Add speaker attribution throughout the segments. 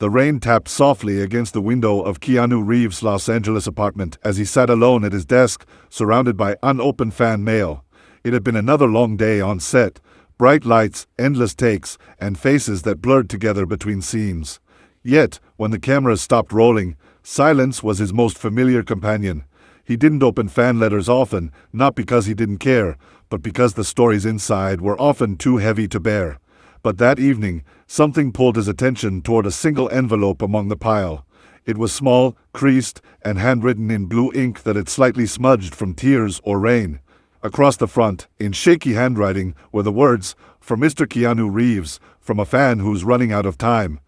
Speaker 1: The rain tapped softly against the window of Keanu Reeves' Los Angeles apartment as he sat alone at his desk, surrounded by unopened fan mail. It had been another long day on set, bright lights, endless takes, and faces that blurred together between scenes. Yet, when the cameras stopped rolling, silence was his most familiar companion. He didn't open fan letters often, not because he didn't care, but because the stories inside were often too heavy to bear. But that evening, something pulled his attention toward a single envelope among the pile. It was small, creased, and handwritten in blue ink that had slightly smudged from tears or rain. Across the front, in shaky handwriting, were the words, "For Mr. Keanu Reeves, from a fan who's running out of time."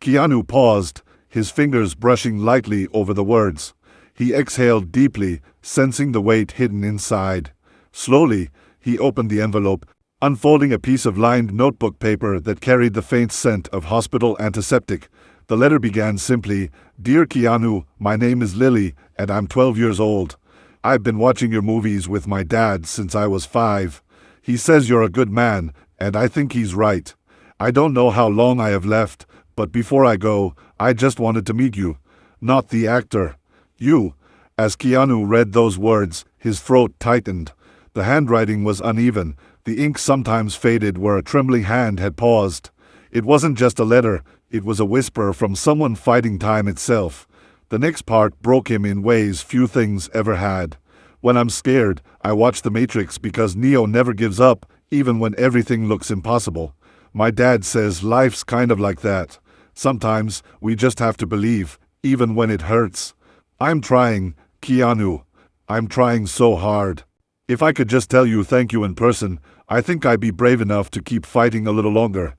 Speaker 1: Keanu paused, his fingers brushing lightly over the words. He exhaled deeply, sensing the weight hidden inside. Slowly, he opened the envelope, unfolding a piece of lined notebook paper that carried the faint scent of hospital antiseptic. The letter began simply, "Dear Keanu, my name is Lily, and I'm 12 years old. I've been watching your movies with my dad since I was 5. He says you're a good man, and I think he's right. I don't know how long I have left, but before I go, I just wanted to meet you. Not the actor. You." As Keanu read those words, his throat tightened. The handwriting was uneven. The ink sometimes faded where a trembling hand had paused. It wasn't just a letter, it was a whisper from someone fighting time itself. The next part broke him in ways few things ever had. "When I'm scared, I watch The Matrix because Neo never gives up, even when everything looks impossible. My dad says life's kind of like that. Sometimes we just have to believe, even when it hurts. I'm trying, Keanu. I'm trying so hard. If I could just tell you thank you in person, I think I'd be brave enough to keep fighting a little longer."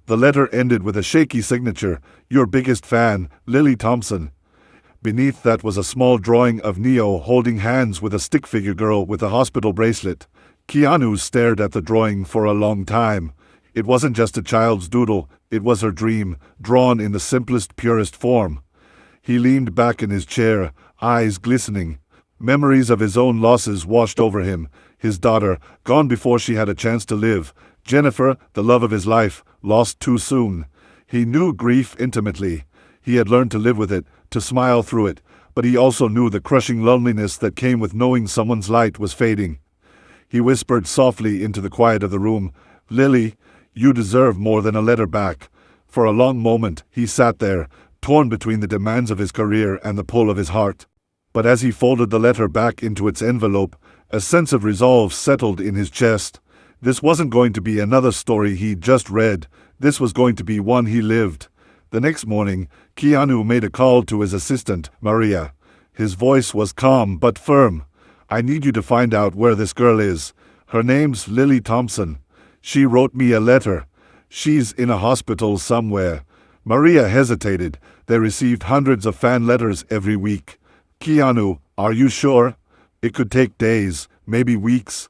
Speaker 1: The letter ended with a shaky signature, "Your biggest fan, Lily Thompson." Beneath that was a small drawing of Neo holding hands with a stick figure girl with a hospital bracelet. Keanu stared at the drawing for a long time. It wasn't just a child's doodle, it was her dream, drawn in the simplest, purest form. He leaned back in his chair, eyes glistening. Memories of his own losses washed over him. His daughter, gone before she had a chance to live. Jennifer, the love of his life, lost too soon. He knew grief intimately. He had learned to live with it, to smile through it, but he also knew the crushing loneliness that came with knowing someone's light was fading. He whispered softly into the quiet of the room, "Lily, you deserve more than a letter back." For a long moment, he sat there, torn between the demands of his career and the pull of his heart. But as he folded the letter back into its envelope, a sense of resolve settled in his chest. This wasn't going to be another story he'd just read. This was going to be one he lived. The next morning, Keanu made a call to his assistant, Maria. His voice was calm but firm. "I need you to find out where this girl is. Her name's Lily Thompson. She wrote me a letter. She's in a hospital somewhere." Maria hesitated. They received hundreds of fan letters every week. "Keanu, are you sure? It could take days, maybe weeks."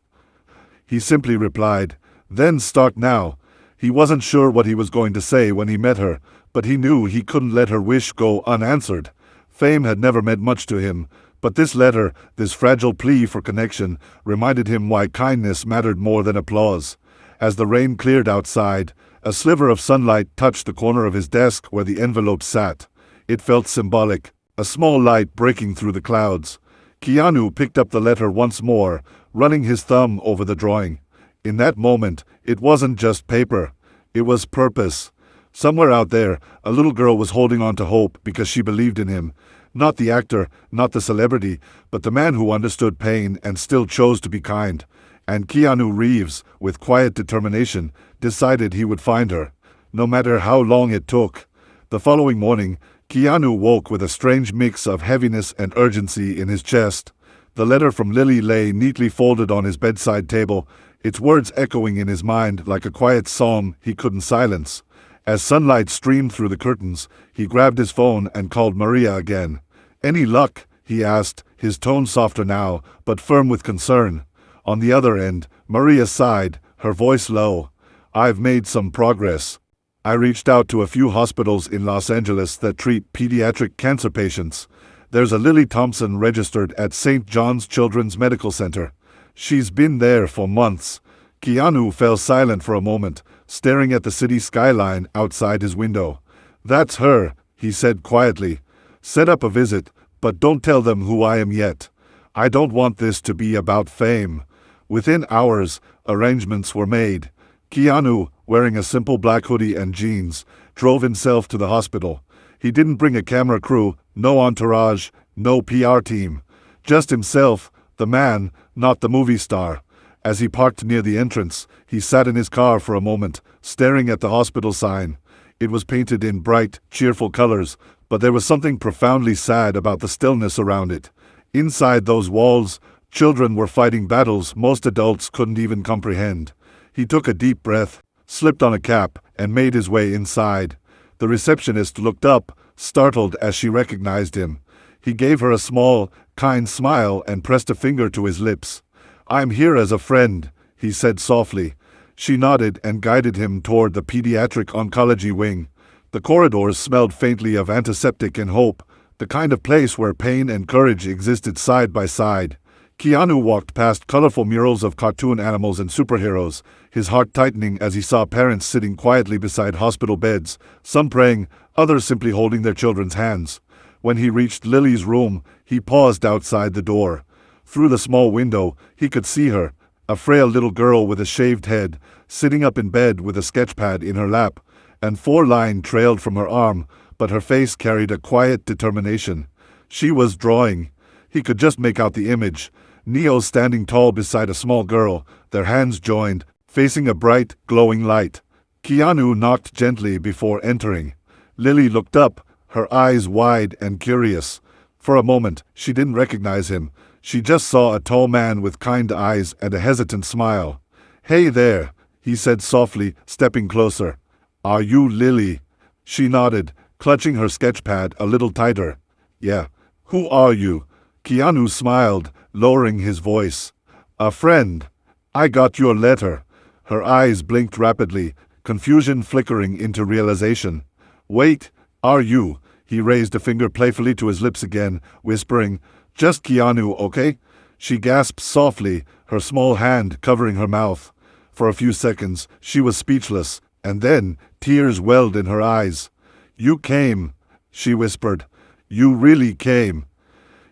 Speaker 1: He simply replied, "Then start now." He wasn't sure what he was going to say when he met her, but he knew he couldn't let her wish go unanswered. Fame had never meant much to him, but this letter, this fragile plea for connection, reminded him why kindness mattered more than applause. As the rain cleared outside, a sliver of sunlight touched the corner of his desk where the envelope sat. It felt symbolic, a small light breaking through the clouds. Keanu picked up the letter once more, running his thumb over the drawing. In that moment, it wasn't just paper. It was purpose. Somewhere out there, a little girl was holding on to hope because she believed in him. Not the actor, not the celebrity, but the man who understood pain and still chose to be kind. And Keanu Reeves, with quiet determination, decided he would find her, no matter how long it took. The following morning, Keanu woke with a strange mix of heaviness and urgency in his chest. The letter from Lily lay neatly folded on his bedside table, its words echoing in his mind like a quiet psalm he couldn't silence. As sunlight streamed through the curtains, he grabbed his phone and called Maria again. "Any luck?" he asked, his tone softer now, but firm with concern. On the other end, Maria sighed, her voice low. "I've made some progress. I reached out to a few hospitals in Los Angeles that treat pediatric cancer patients. There's a Lily Thompson registered at St. John's Children's Medical Center. She's been there for months." Keanu fell silent for a moment, staring at the city skyline outside his window. That's her, he said quietly. Set up a visit, but don't tell them who I am yet. I don't want this to be about fame. Within hours, arrangements were made. Keanu, wearing a simple black hoodie and jeans, drove himself to the hospital. He didn't bring a camera crew, no entourage, no PR team. Just himself, the man, not the movie star. As he parked near the entrance, he sat in his car for a moment, staring at the hospital sign. It was painted in bright, cheerful colors, but there was something profoundly sad about the stillness around it. Inside those walls, children were fighting battles most adults couldn't even comprehend. He took a deep breath, slipped on a cap, and made his way inside. The receptionist looked up, startled as she recognized him. He gave her a small, kind smile and pressed a finger to his lips. "I'm here as a friend," he said softly. She nodded and guided him toward the pediatric oncology wing. The corridors smelled faintly of antiseptic and hope, the kind of place where pain and courage existed side by side. Keanu walked past colorful murals of cartoon animals and superheroes, his heart tightening as he saw parents sitting quietly beside hospital beds, some praying, others simply holding their children's hands. When he reached Lily's room, he paused outside the door. Through the small window, he could see her, a frail little girl with a shaved head, sitting up in bed with a sketchpad in her lap, and 4 lines trailed from her arm, but her face carried a quiet determination. She was drawing. He could just make out the image. Neo standing tall beside a small girl, their hands joined, facing a bright, glowing light. Keanu knocked gently before entering. Lily looked up, her eyes wide and curious. For a moment, she didn't recognize him. She just saw a tall man with kind eyes and a hesitant smile. "Hey there," he said softly, stepping closer. "Are you Lily?" She nodded, clutching her sketchpad a little tighter. "Yeah. Who are you?" Keanu smiled, lowering his voice. "A friend. I got your letter." Her eyes blinked rapidly, confusion flickering into realization. "Wait, are you?" He raised a finger playfully to his lips again, whispering, "Just Keanu, okay?" She gasped softly, her small hand covering her mouth. For a few seconds, she was speechless, and then tears welled in her eyes. "You came," she whispered. "You really came."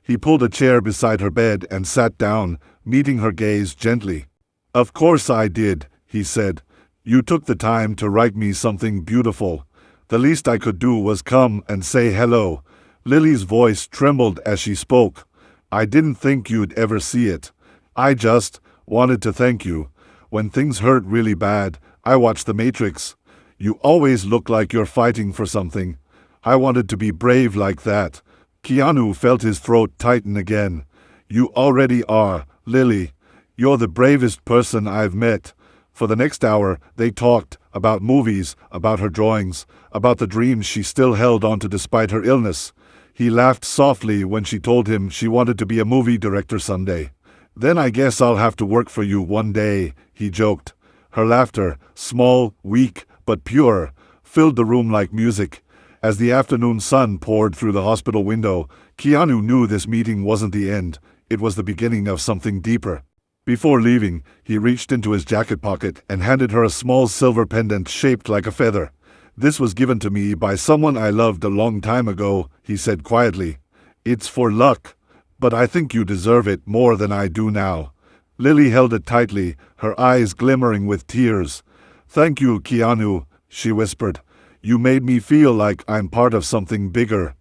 Speaker 1: He pulled a chair beside her bed and sat down, meeting her gaze gently. "Of course I did," he said. "You took the time to write me something beautiful. The least I could do was come and say hello." Lily's voice trembled as she spoke. "I didn't think you'd ever see it. I just wanted to thank you. When things hurt really bad, I watch The Matrix. You always look like you're fighting for something. I wanted to be brave like that." Keanu felt his throat tighten again. "You already are, Lily. You're the bravest person I've met." For the next hour, they talked about movies, about her drawings, about the dreams she still held onto despite her illness. He laughed softly when she told him she wanted to be a movie director someday. "Then I guess I'll have to work for you one day," he joked. Her laughter, small, weak, but pure, filled the room like music. As the afternoon sun poured through the hospital window, Keanu knew this meeting wasn't the end. It was the beginning of something deeper. Before leaving, he reached into his jacket pocket and handed her a small silver pendant shaped like a feather. "This was given to me by someone I loved a long time ago," he said quietly. "It's for luck, but I think you deserve it more than I do now." Lily held it tightly, her eyes glimmering with tears. "Thank you, Keanu," she whispered. "You made me feel like I'm part of something bigger."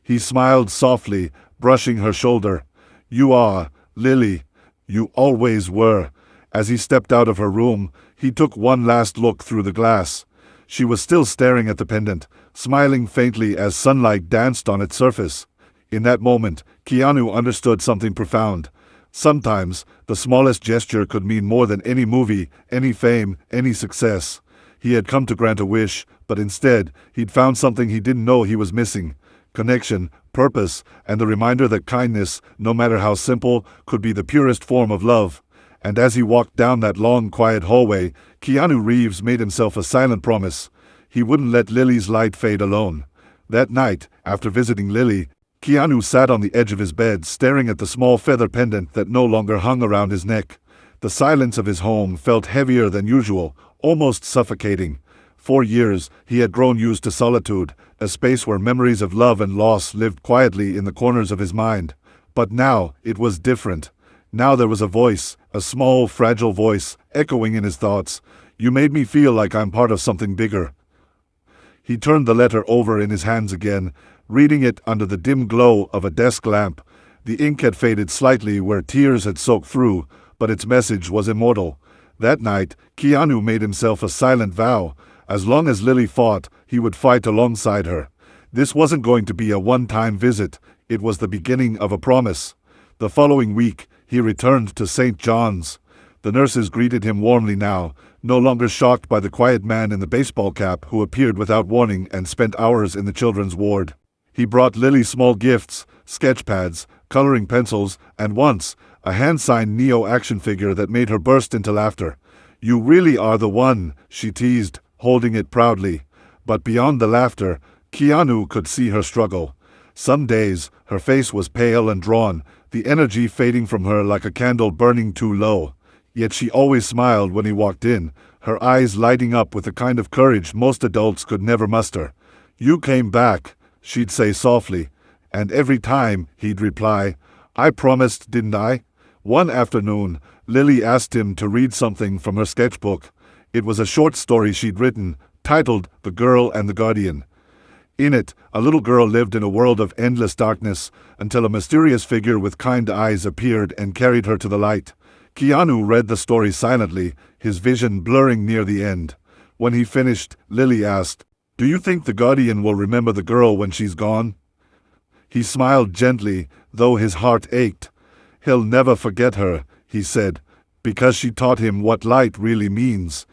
Speaker 1: He smiled softly, brushing her shoulder. "You are, Lily. You always were." As he stepped out of her room, he took one last look through the glass. She was still staring at the pendant, smiling faintly as sunlight danced on its surface. In that moment, Keanu understood something profound. Sometimes, the smallest gesture could mean more than any movie, any fame, any success. He had come to grant a wish, but instead, he'd found something he didn't know he was missing. Connection, purpose, and the reminder that kindness, no matter how simple, could be the purest form of love. And as he walked down that long, quiet hallway, Keanu Reeves made himself a silent promise. He wouldn't let Lily's light fade alone. That night, after visiting Lily, Keanu sat on the edge of his bed staring at the small feather pendant that no longer hung around his neck. The silence of his home felt heavier than usual, almost suffocating. For years, he had grown used to solitude, a space where memories of love and loss lived quietly in the corners of his mind. But now, it was different. Now there was a voice, a small, fragile voice, echoing in his thoughts. You made me feel like I'm part of something bigger. He turned the letter over in his hands again, reading it under the dim glow of a desk lamp. The ink had faded slightly where tears had soaked through, but its message was immortal. That night, Keanu made himself a silent vow. As long as Lily fought, he would fight alongside her. This wasn't going to be a one-time visit. It was the beginning of a promise. The following week, he returned to St. John's. The nurses greeted him warmly now, no longer shocked by the quiet man in the baseball cap who appeared without warning and spent hours in the children's ward. He brought Lily small gifts, sketch pads, coloring pencils, and once, a hand-signed Neo action figure that made her burst into laughter. You really are the one, she teased, holding it proudly. But beyond the laughter, Keanu could see her struggle. Some days, her face was pale and drawn, the energy fading from her like a candle burning too low. Yet she always smiled when he walked in, her eyes lighting up with the kind of courage most adults could never muster. You came back, she'd say softly, and every time he'd reply, I promised, didn't I? One afternoon, Lily asked him to read something from her sketchbook. It was a short story she'd written, titled The Girl and the Guardian. In it, a little girl lived in a world of endless darkness until a mysterious figure with kind eyes appeared and carried her to the light. Keanu read the story silently, his vision blurring near the end. When he finished, Lily asked, Do you think the Guardian will remember the girl when she's gone? He smiled gently, though his heart ached. He'll never forget her, he said, because she taught him what light really means.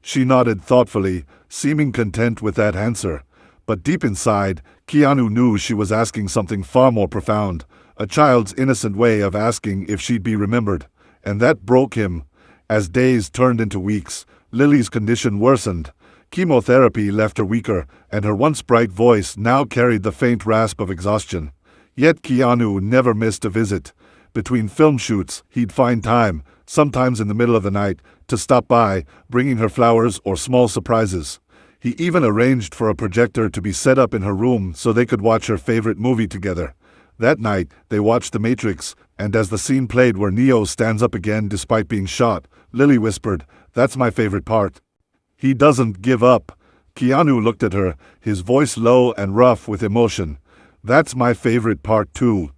Speaker 1: She nodded thoughtfully, seeming content with that answer. But deep inside, Keanu knew she was asking something far more profound, a child's innocent way of asking if she'd be remembered. And that broke him. As days turned into weeks, Lily's condition worsened. Chemotherapy left her weaker, and her once bright voice now carried the faint rasp of exhaustion. Yet Keanu never missed a visit. Between film shoots, he'd find time, sometimes in the middle of the night, to stop by, bringing her flowers or small surprises. He even arranged for a projector to be set up in her room so they could watch her favorite movie together. That night, they watched The Matrix, and as the scene played where Neo stands up again despite being shot, Lily whispered, That's my favorite part. He doesn't give up. Keanu looked at her, his voice low and rough with emotion. That's my favorite part too.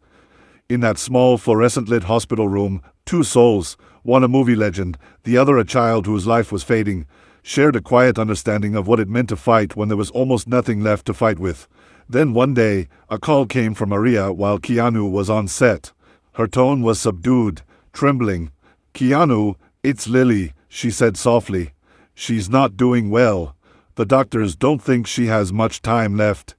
Speaker 1: In that small fluorescent-lit hospital room, two souls, one a movie legend, the other a child whose life was fading, shared a quiet understanding of what it meant to fight when there was almost nothing left to fight with. Then one day, a call came from Maria while Keanu was on set. Her tone was subdued, trembling. Keanu, it's Lily, she said softly. She's not doing well. The doctors don't think she has much time left.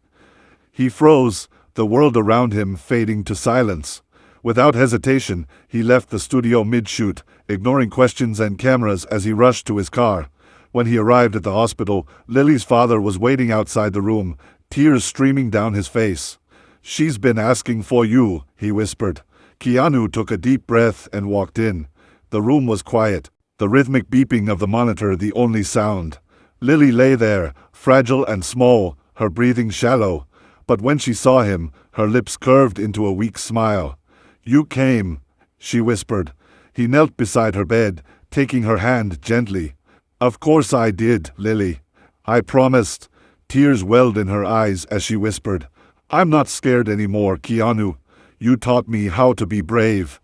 Speaker 1: He froze, the world around him fading to silence. Without hesitation, he left the studio mid-shoot, ignoring questions and cameras as he rushed to his car. When he arrived at the hospital, Lily's father was waiting outside the room, tears streaming down his face. She's been asking for you, he whispered. Keanu took a deep breath and walked in. The room was quiet, the rhythmic beeping of the monitor the only sound. Lily lay there, fragile and small, her breathing shallow. But when she saw him, her lips curved into a weak smile. You came, she whispered. He knelt beside her bed, taking her hand gently. Of course I did, Lily. I promised. Tears welled in her eyes as she whispered, I'm not scared anymore, Keanu. You taught me how to be brave.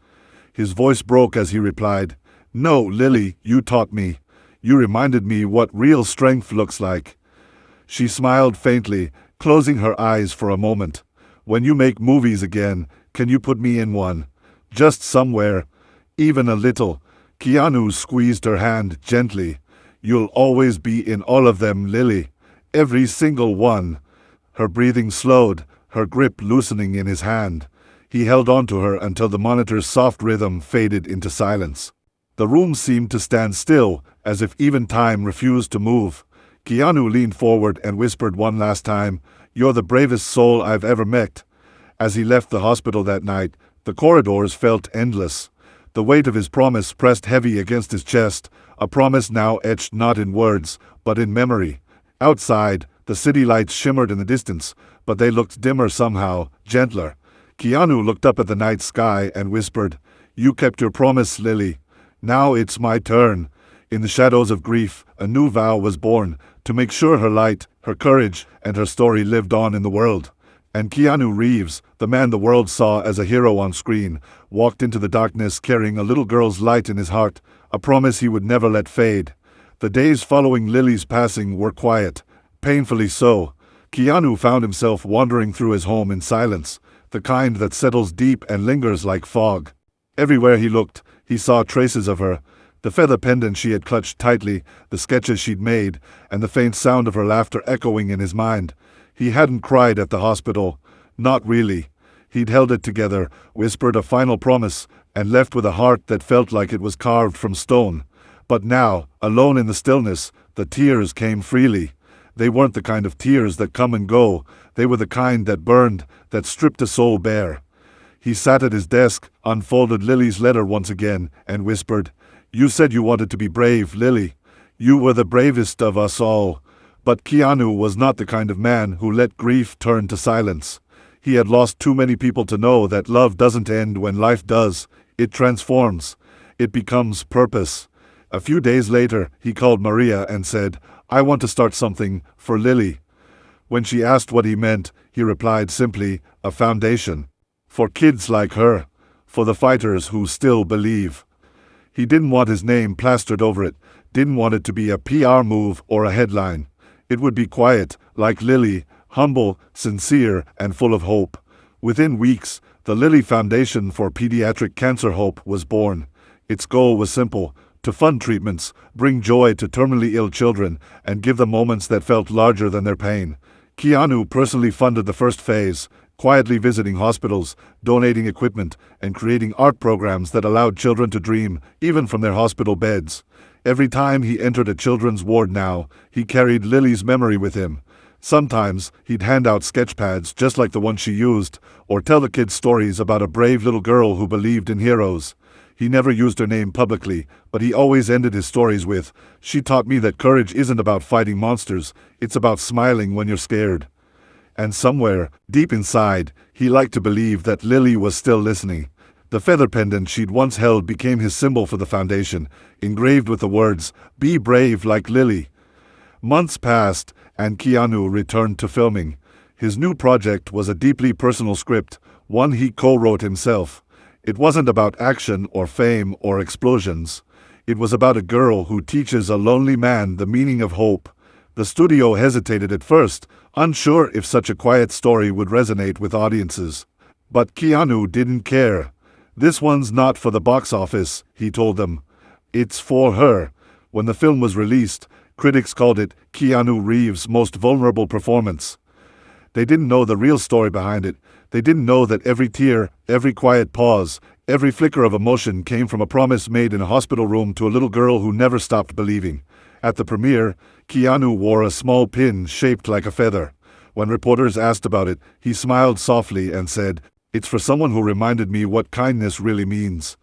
Speaker 1: His voice broke as he replied, No, Lily, you taught me. You reminded me what real strength looks like. She smiled faintly, closing her eyes for a moment. When you make movies again, can you put me in one? Just somewhere. Even a little. Keanu squeezed her hand gently. You'll always be in all of them, Lily. Every single one. Her breathing slowed, her grip loosening in his hand. He held on to her until the monitor's soft rhythm faded into silence. The room seemed to stand still, as if even time refused to move. Keanu leaned forward and whispered one last time, You're the bravest soul I've ever met. As he left the hospital that night, the corridors felt endless. The weight of his promise pressed heavy against his chest, a promise now etched not in words, but in memory. Outside, the city lights shimmered in the distance, but they looked dimmer somehow, gentler. Keanu looked up at the night sky and whispered, "You kept your promise, Lily. Now it's my turn." In the shadows of grief, a new vow was born, to make sure her light, her courage, and her story lived on in the world. And Keanu Reeves, the man the world saw as a hero on screen, walked into the darkness carrying a little girl's light in his heart, a promise he would never let fade. The days following Lily's passing were quiet, painfully so. Keanu found himself wandering through his home in silence, the kind that settles deep and lingers like fog. Everywhere he looked, he saw traces of her, the feather pendant she had clutched tightly, the sketches she'd made, and the faint sound of her laughter echoing in his mind. He hadn't cried at the hospital. Not really. He'd held it together, whispered a final promise, and left with a heart that felt like it was carved from stone. But now, alone in the stillness, the tears came freely. They weren't the kind of tears that come and go. They were the kind that burned, that stripped a soul bare. He sat at his desk, unfolded Lily's letter once again, and whispered, "You said you wanted to be brave, Lily. You were the bravest of us all." But Keanu was not the kind of man who let grief turn to silence. He had lost too many people to know that love doesn't end when life does. It transforms. It becomes purpose. A few days later, he called Maria and said, "I want to start something for Lily." When she asked what he meant, he replied simply, "A foundation. For kids like her. For the fighters who still believe." He didn't want his name plastered over it, didn't want it to be a PR move or a headline. It would be quiet, like Lily, humble, sincere, and full of hope. Within weeks, the Lily Foundation for Pediatric Cancer Hope was born. Its goal was simple: to fund treatments, bring joy to terminally ill children, and give them moments that felt larger than their pain. Keanu personally funded the first phase, quietly visiting hospitals, donating equipment, and creating art programs that allowed children to dream, even from their hospital beds. Every time he entered a children's ward now, he carried Lily's memory with him. Sometimes, he'd hand out sketchpads just like the one she used, or tell the kids stories about a brave little girl who believed in heroes. He never used her name publicly, but he always ended his stories with, "She taught me that courage isn't about fighting monsters, it's about smiling when you're scared." And somewhere, deep inside, he liked to believe that Lily was still listening. The feather pendant she'd once held became his symbol for the foundation, engraved with the words, "Be brave like Lily." Months passed, and Keanu returned to filming. His new project was a deeply personal script, one he co-wrote himself. It wasn't about action or fame or explosions. It was about a girl who teaches a lonely man the meaning of hope. The studio hesitated at first, unsure if such a quiet story would resonate with audiences. But Keanu didn't care. "This one's not for the box office," he told them. "It's for her." When the film was released, critics called it Keanu Reeves' most vulnerable performance. They didn't know the real story behind it. They didn't know that every tear, every quiet pause, every flicker of emotion came from a promise made in a hospital room to a little girl who never stopped believing. At the premiere, Keanu wore a small pin shaped like a feather. When reporters asked about it, he smiled softly and said, "It's for someone who reminded me what kindness really means."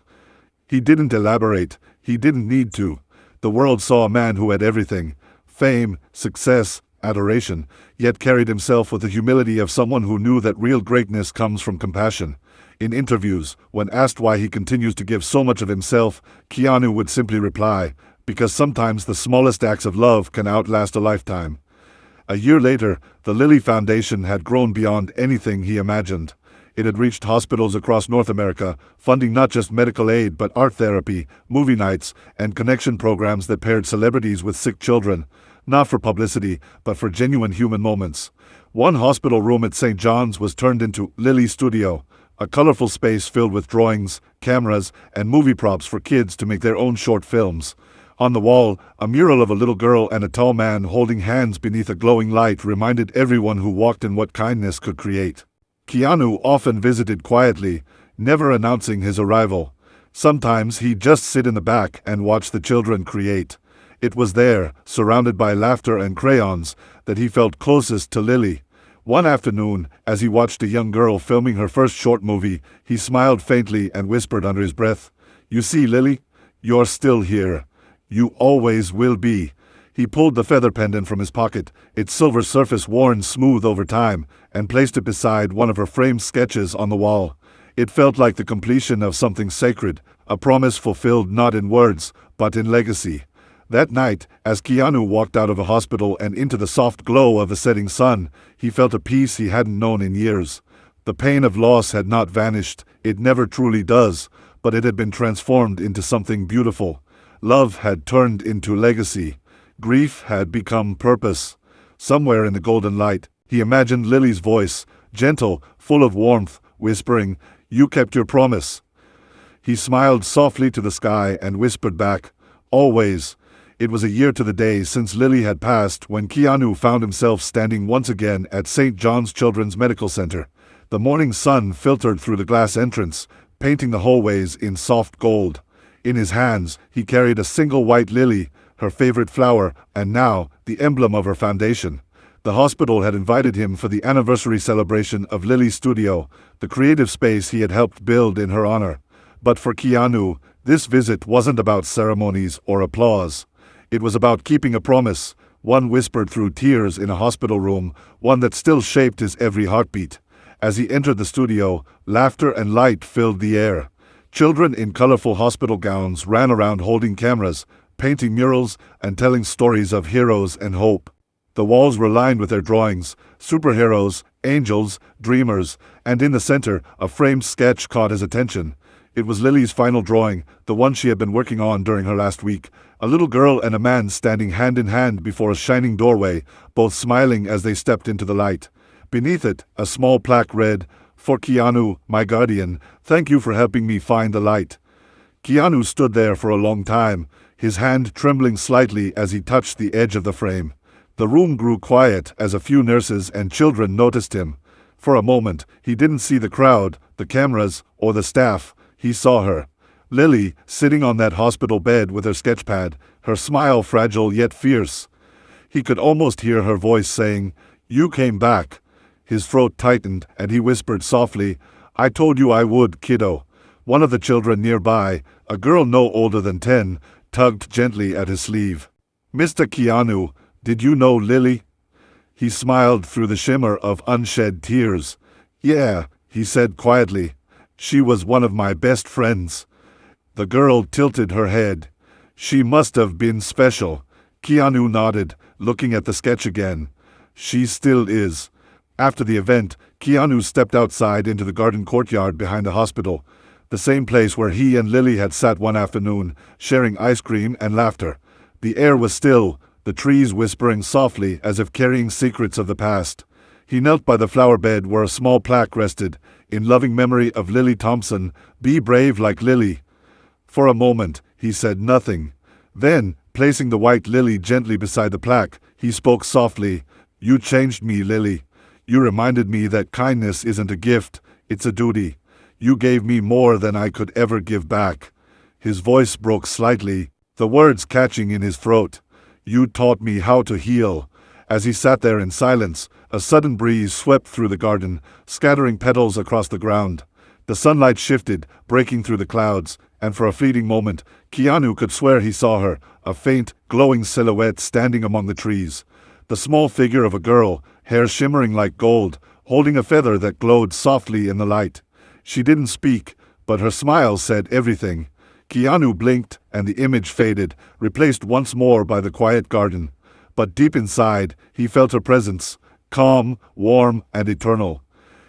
Speaker 1: He didn't elaborate. He didn't need to. The world saw a man who had everything: fame, success, adoration, yet carried himself with the humility of someone who knew that real greatness comes from compassion. In interviews, when asked why he continues to give so much of himself, Keanu would simply reply, "Because sometimes the smallest acts of love can outlast a lifetime." A year later, the Lily Foundation had grown beyond anything he imagined. It had reached hospitals across North America, funding not just medical aid but art therapy, movie nights, and connection programs that paired celebrities with sick children, not for publicity, but for genuine human moments. One hospital room at St. John's was turned into Lily Studio, a colorful space filled with drawings, cameras, and movie props for kids to make their own short films. On the wall, a mural of a little girl and a tall man holding hands beneath a glowing light reminded everyone who walked in what kindness could create. Keanu often visited quietly, never announcing his arrival. Sometimes he'd just sit in the back and watch the children create. It was there, surrounded by laughter and crayons, that he felt closest to Lily. One afternoon, as he watched a young girl filming her first short movie, he smiled faintly and whispered under his breath, "You see, Lily, you're still here. You always will be." He pulled the feather pendant from his pocket, its silver surface worn smooth over time, and placed it beside one of her framed sketches on the wall. It felt like the completion of something sacred, a promise fulfilled not in words, but in legacy. That night, as Keanu walked out of a hospital and into the soft glow of the setting sun, he felt a peace he hadn't known in years. The pain of loss had not vanished, it never truly does, but it had been transformed into something beautiful. Love had turned into legacy. Grief had become purpose. Somewhere in the golden light, he imagined Lily's voice, gentle, full of warmth, whispering, "You kept your promise." He smiled softly to the sky and whispered back, "Always." It was a year to the day since Lily had passed when Keanu found himself standing once again at St. John's Children's Medical Center. The morning sun filtered through the glass entrance, painting the hallways in soft gold. In his hands, he carried a single white lily, her favorite flower, and now, the emblem of her foundation. The hospital had invited him for the anniversary celebration of Lily's studio, the creative space he had helped build in her honor. But for Keanu, this visit wasn't about ceremonies or applause. It was about keeping a promise, one whispered through tears in a hospital room, one that still shaped his every heartbeat. As he entered the studio, laughter and light filled the air. Children in colorful hospital gowns ran around holding cameras, painting murals, and telling stories of heroes and hope. The walls were lined with their drawings, superheroes, angels, dreamers, and in the center, a framed sketch caught his attention. It was Lily's final drawing, the one she had been working on during her last week. A little girl and a man standing hand in hand before a shining doorway, both smiling as they stepped into the light. Beneath it, a small plaque read, "For Keanu, my guardian, thank you for helping me find the light." Keanu stood there for a long time, his hand trembling slightly as he touched the edge of the frame. The room grew quiet as a few nurses and children noticed him. For a moment, he didn't see the crowd, the cameras, or the staff. He saw her. Lily, sitting on that hospital bed with her sketchpad, her smile fragile yet fierce. He could almost hear her voice saying, "You came back." His throat tightened, and he whispered softly, "I told you I would, kiddo." One of the children nearby, a girl no older than 10, tugged gently at his sleeve. "Mr. Keanu, did you know Lily?" He smiled through the shimmer of unshed tears. "Yeah," he said quietly. "She was one of my best friends." The girl tilted her head. "She must have been special." Keanu nodded, looking at the sketch again. "She still is." After the event, Keanu stepped outside into the garden courtyard behind the hospital, the same place where he and Lily had sat one afternoon, sharing ice cream and laughter. The air was still, the trees whispering softly as if carrying secrets of the past. He knelt by the flower bed where a small plaque rested, in loving memory of Lily Thompson, "Be brave like Lily." For a moment, he said nothing. Then, placing the white lily gently beside the plaque, he spoke softly, "You changed me, Lily. You reminded me that kindness isn't a gift, it's a duty. You gave me more than I could ever give back." His voice broke slightly, the words catching in his throat. "You taught me how to heal." As he sat there in silence, a sudden breeze swept through the garden, scattering petals across the ground. The sunlight shifted, breaking through the clouds, and for a fleeting moment, Keanu could swear he saw her, a faint, glowing silhouette standing among the trees. The small figure of a girl, hair shimmering like gold, holding a feather that glowed softly in the light. She didn't speak, but her smile said everything. Keanu blinked, and the image faded, replaced once more by the quiet garden. But deep inside, he felt her presence, calm, warm, and eternal.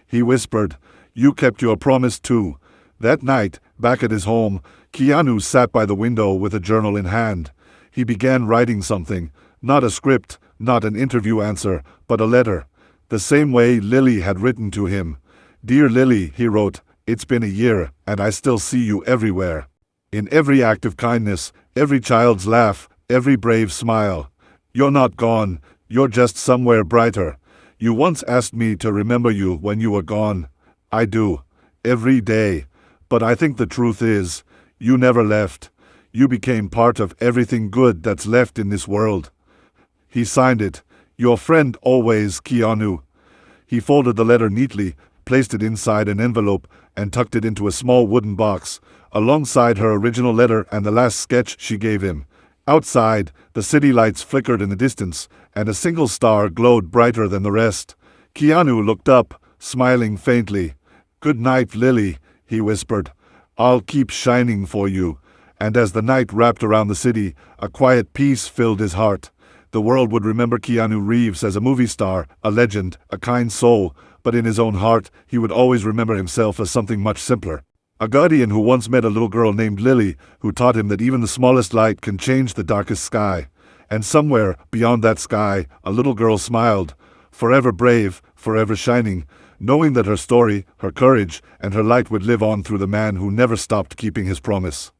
Speaker 1: He whispered, "You kept your promise too." That night, back at his home, Keanu sat by the window with a journal in hand. He began writing something, not a script, not an interview answer, but a letter, the same way Lily had written to him. "Dear Lily," he wrote, "it's been a year, and I still see you everywhere. In every act of kindness, every child's laugh, every brave smile. You're not gone, you're just somewhere brighter. You once asked me to remember you when you were gone. I do, every day. But I think the truth is, you never left. You became part of everything good that's left in this world." He signed it, "Your friend always, Keanu." He folded the letter neatly, placed it inside an envelope, and tucked it into a small wooden box, alongside her original letter and the last sketch she gave him. Outside, the city lights flickered in the distance, and a single star glowed brighter than the rest. Keanu looked up, smiling faintly. "Good night, Lily," he whispered. "I'll keep shining for you." And as the night wrapped around the city, a quiet peace filled his heart. The world would remember Keanu Reeves as a movie star, a legend, a kind soul, but in his own heart, he would always remember himself as something much simpler. A guardian who once met a little girl named Lily, who taught him that even the smallest light can change the darkest sky. And somewhere beyond that sky, a little girl smiled, forever brave, forever shining, knowing that her story, her courage, and her light would live on through the man who never stopped keeping his promise.